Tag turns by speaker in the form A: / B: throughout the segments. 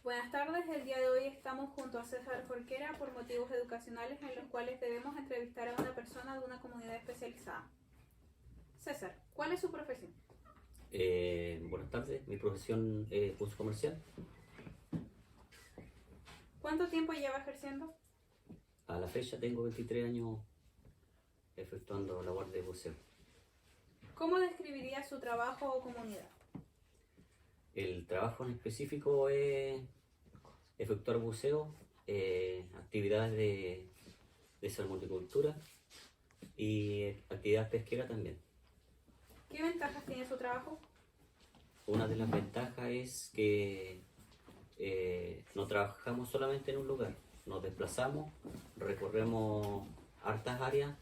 A: Buenas tardes, el día de hoy estamos junto a César Jorquera por motivos educacionales en los cuales debemos entrevistar a una persona de una comunidad especializada. César, ¿cuál es su profesión?
B: Buenas tardes, mi profesión es buzo comercial.
A: ¿Cuánto tiempo lleva ejerciendo?
B: A la fecha tengo 23 años efectuando labor de buceo.
A: ¿Cómo describiría su trabajo o comunidad?
B: El trabajo en específico es efectuar buceo, actividades de salmonicultura y actividad pesquera también.
A: ¿Qué ventajas tiene su trabajo?
B: Una de las ventajas es que no trabajamos solamente en un lugar, nos desplazamos, recorremos hartas áreas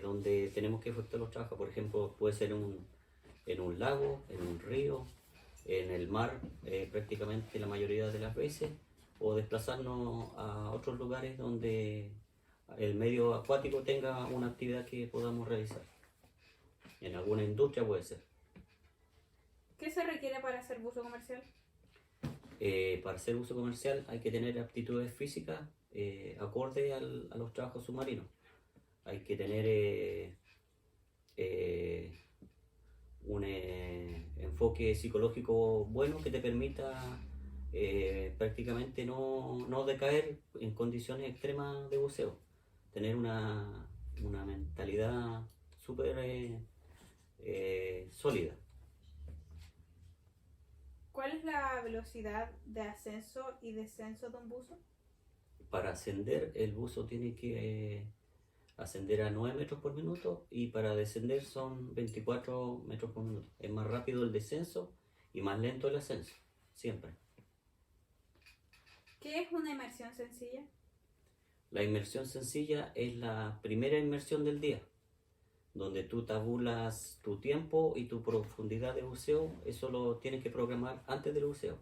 B: donde tenemos que efectuar los trabajos. Por ejemplo, puede ser en un lago, en un río, en el mar prácticamente la mayoría de las veces, o desplazarnos a otros lugares donde el medio acuático tenga una actividad que podamos realizar. En alguna industria puede ser.
A: ¿Qué se requiere para hacer buzo comercial?
B: Para hacer uso comercial hay que tener aptitudes físicas acorde a los trabajos submarinos. Hay que tener un enfoque psicológico bueno que te permita prácticamente no decaer en condiciones extremas de buceo. Tener una mentalidad súper sólida.
A: ¿Cuál es la velocidad de ascenso y descenso de un buzo?
B: Para ascender, el buzo tiene que ascender a 9 metros por minuto y para descender son 24 metros por minuto. Es más rápido el descenso y más lento el ascenso, siempre.
A: ¿Qué es una inmersión sencilla?
B: La inmersión sencilla es la primera inmersión del día, donde tú tabulas tu tiempo y tu profundidad de buceo. Eso lo tienes que programar antes del buceo.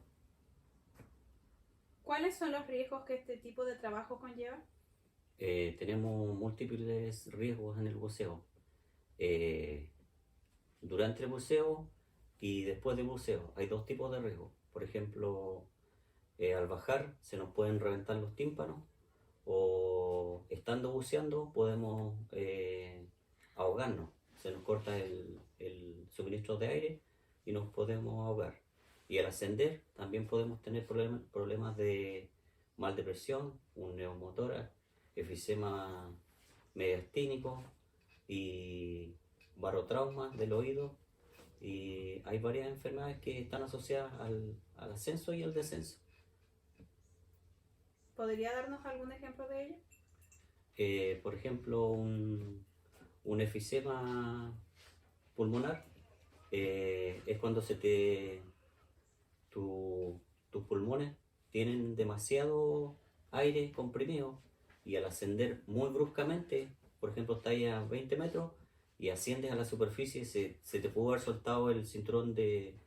A: ¿Cuáles son los riesgos que este tipo de trabajo conlleva?
B: Tenemos múltiples riesgos en el buceo. Durante el buceo y después del buceo hay dos tipos de riesgos. Por ejemplo, al bajar se nos pueden reventar los tímpanos, o estando buceando podemos ahogarnos. Se nos corta el suministro de aire y nos podemos ahogar. Y al ascender también podemos tener problemas de mal de presión, un neumotórax, efisema mediastínico y barotrauma del oído. Y hay varias enfermedades que están asociadas al ascenso y al descenso.
A: ¿Podría darnos algún ejemplo de ello?
B: Por ejemplo, un efisema pulmonar es cuando tus pulmones tienen demasiado aire comprimido y al ascender muy bruscamente, por ejemplo, estás ahí a 20 metros y asciendes a la superficie, se te pudo haber soltado el cinturón de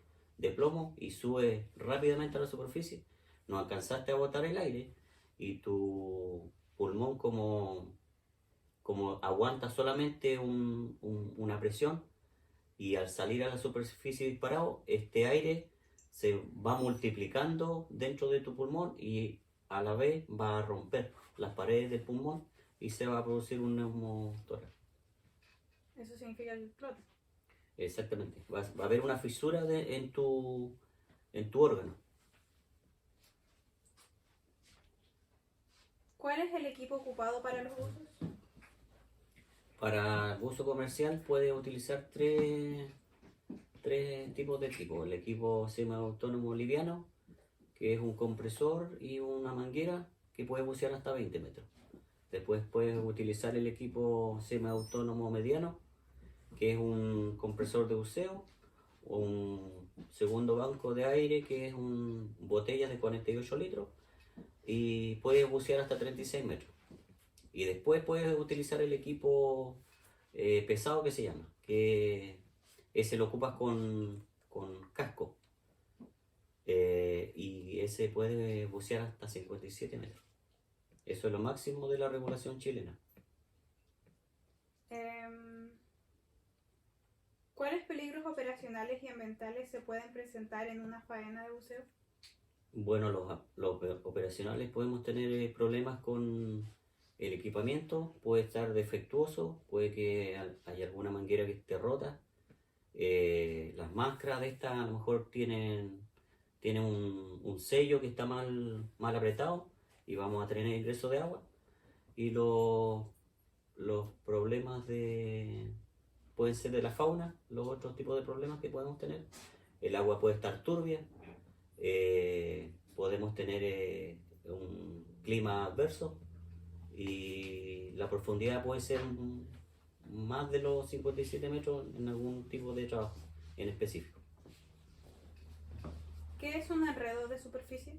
B: plomo y subes rápidamente a la superficie, no alcanzaste a botar el aire y tu pulmón como aguanta solamente una presión, y al salir a la superficie disparado, este aire se va multiplicando dentro de tu pulmón y a la vez va a romper las paredes del pulmón y se va a producir un neumotórax.
A: Eso significa que explota.
B: Exactamente, va a haber una fisura en tu órgano.
A: ¿Cuál es el equipo ocupado para los buzos?
B: Para buzo comercial puedes utilizar tres tipos de equipo. El equipo semiautónomo liviano, que es un compresor y una manguera que puede bucear hasta 20 metros. Después puedes utilizar el equipo semiautónomo mediano, que es un compresor de buceo, un segundo banco de aire, que es botellas de 48 litros, y puedes bucear hasta 36 metros. Y después puedes utilizar el equipo pesado que se llama, que ese lo ocupas con casco. Y ese puede bucear hasta 57 metros. Eso es lo máximo de la regulación chilena.
A: ¿Cuáles peligros operacionales y ambientales se pueden presentar en una faena de buceo?
B: Bueno, los operacionales podemos tener problemas con el equipamiento, puede estar defectuoso, puede que haya alguna manguera que esté rota. Las máscaras de estas a lo mejor tienen un sello que está mal apretado y vamos a tener ingreso de agua. Y los problemas pueden ser de la fauna, los otros tipos de problemas que podemos tener. El agua puede estar turbia, podemos tener un clima adverso y la profundidad puede ser más de los 57 metros en algún tipo de trabajo en específico.
A: ¿Qué es un enredo de superficie?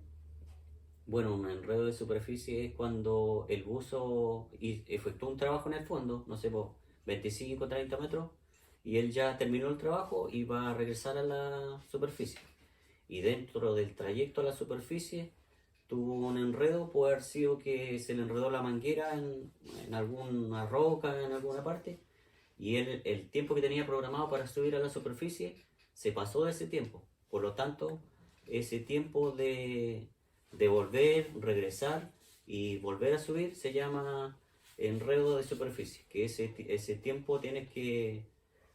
B: Bueno, un enredo de superficie es cuando el buzo efectúa un trabajo en el fondo, no sé, por 25 o 30 metros, y él ya terminó el trabajo y va a regresar a la superficie. Y dentro del trayecto a la superficie tuvo un enredo, puede haber sido que se le enredó la manguera en alguna roca, en alguna parte, y él, el tiempo que tenía programado para subir a la superficie se pasó de ese tiempo. Por lo tanto, ese tiempo de volver, regresar y volver a subir se llama enredo de superficie, que ese tiempo tienes que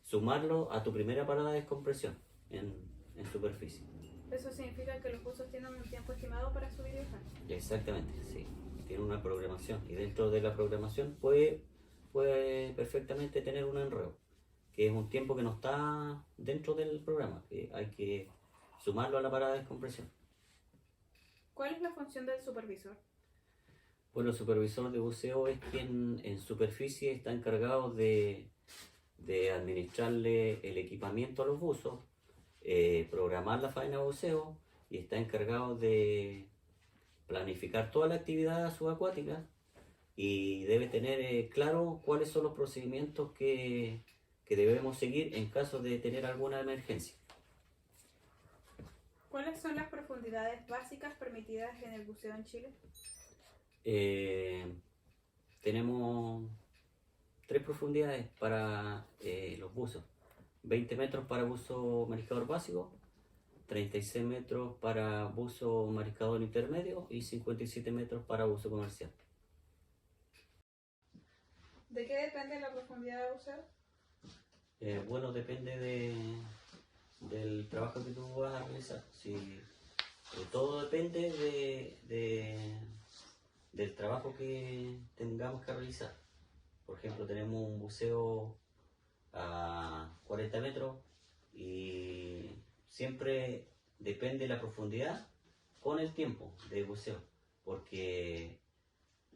B: sumarlo a tu primera parada de descompresión en superficie.
A: Eso significa que los buzos tienen un tiempo estimado para subir y bajar.
B: Exactamente, sí. Tiene una programación y dentro de la programación puede perfectamente tener un enredo, que es un tiempo que no está dentro del programa, que hay que sumarlo a la parada de descompresión.
A: ¿Cuál es la función del supervisor?
B: Bueno, el supervisor de buceo es quien en superficie está encargado de administrarle el equipamiento a los buzos, programar la faena de buceo y está encargado de planificar toda la actividad subacuática y debe tener claro cuáles son los procedimientos que debemos seguir en caso de tener alguna emergencia.
A: ¿Cuáles son las profundidades básicas permitidas en el buceo en Chile?
B: Tenemos 3 profundidades para los buzos: 20 metros para buzo mariscador básico, 36 metros para buzo mariscador intermedio y 57 metros para buzo comercial.
A: ¿De qué depende la profundidad de buceo?
B: Bueno, depende del trabajo que tú vas a realizar. Todo depende del trabajo que tengamos que realizar. Por ejemplo, tenemos un buceo a 40 metros y siempre depende la profundidad con el tiempo de buceo, porque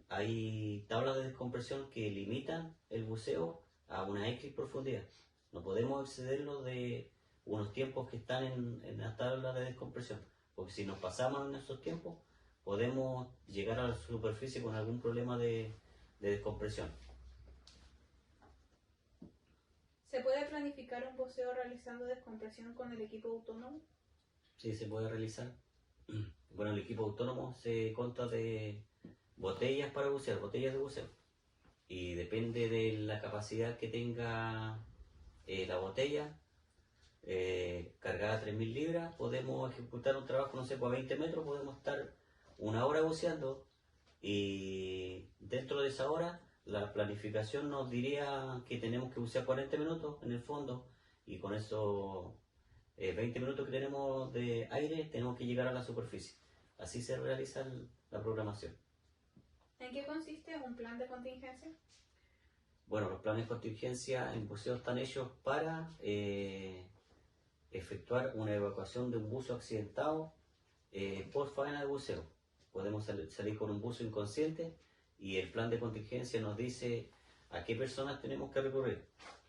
B: hay tablas de descompresión que limitan el buceo a una X profundidad. No podemos excederlo de unos tiempos que están en las tablas de descompresión, porque si nos pasamos en esos tiempos podemos llegar a la superficie con algún problema de descompresión.
A: ¿Se puede planificar un buceo realizando descompresión con el equipo autónomo?
B: Sí, se puede realizar. Bueno, el equipo autónomo se consta de botellas para bucear, botellas de buceo. Y depende de la capacidad que tenga la botella, cargada a 3000 libras, podemos ejecutar un trabajo, no sé, pues a 20 metros, podemos estar 1 hora buceando y dentro de esa hora la planificación nos diría que tenemos que bucear 40 minutos en el fondo y con esos 20 minutos que tenemos de aire tenemos que llegar a la superficie. Así se realiza la programación.
A: ¿En qué consiste un plan de contingencia?
B: Bueno, los planes de contingencia en buceo están hechos para efectuar una evacuación de un buzo accidentado por faena de buceo. Podemos salir con un buzo inconsciente y el plan de contingencia nos dice a qué personas tenemos que recurrir.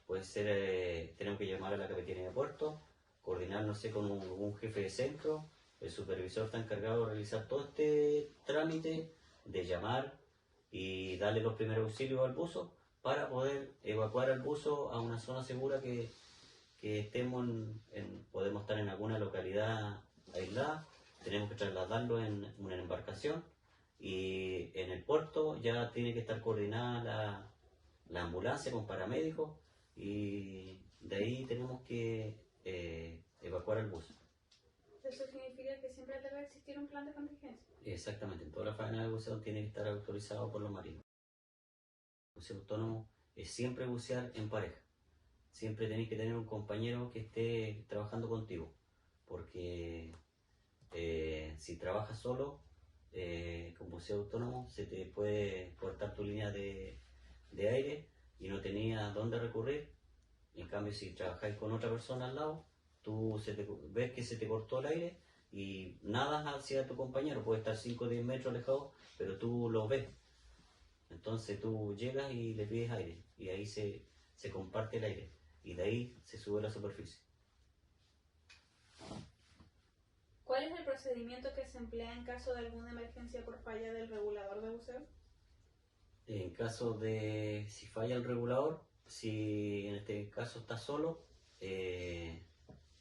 B: Puede ser, tenemos que llamar a la capitanía de puerto, coordinar, no sé, con un jefe de centro. El supervisor está encargado de realizar todo este trámite de llamar y darle los primeros auxilios al buzo para poder evacuar al buzo a una zona segura que estemos podemos estar en alguna localidad aislada, tenemos que trasladarlo en una embarcación y en el puerto ya tiene que estar coordinada la ambulancia con paramédicos y de ahí tenemos que evacuar el buzo.
A: Eso significa que siempre debe existir un plan de contingencia.
B: Exactamente, en toda la faena de buceo tiene que estar autorizado por los marinos. El buceo autónomo es siempre bucear en pareja. Siempre tenéis que tener un compañero que esté trabajando contigo, porque si trabajas solo con buceo autónomo se te puede cortar tu línea de aire y no tenías dónde recurrir. En cambio, si trabajáis con otra persona al lado, ves que se te cortó el aire y nadas hacia tu compañero, puede estar 5 o 10 metros alejado, pero tú lo ves. Entonces tú llegas y le pides aire y ahí se comparte el aire y de ahí se sube a la superficie.
A: ¿Cuál es el procedimiento que se emplea en caso de alguna emergencia por falla del regulador de buceo?
B: En caso de si falla el regulador, si en este caso estás solo,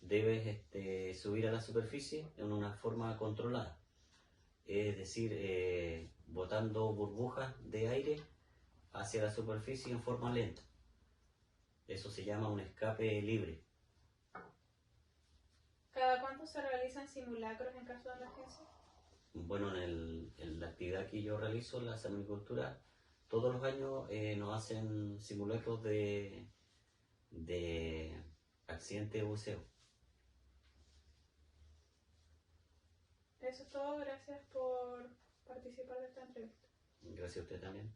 B: debes subir a la superficie en una forma controlada. Es decir, botando burbujas de aire hacia la superficie en forma lenta. Eso se llama un escape libre.
A: ¿Cada cuánto se realizan simulacros en caso de emergencia?
B: Bueno, en la actividad que yo realizo, la salmonicultura, todos los años nos hacen simulacros de accidente de buceo.
A: Eso es todo, gracias por participar de esta entrevista.
B: Gracias a usted también.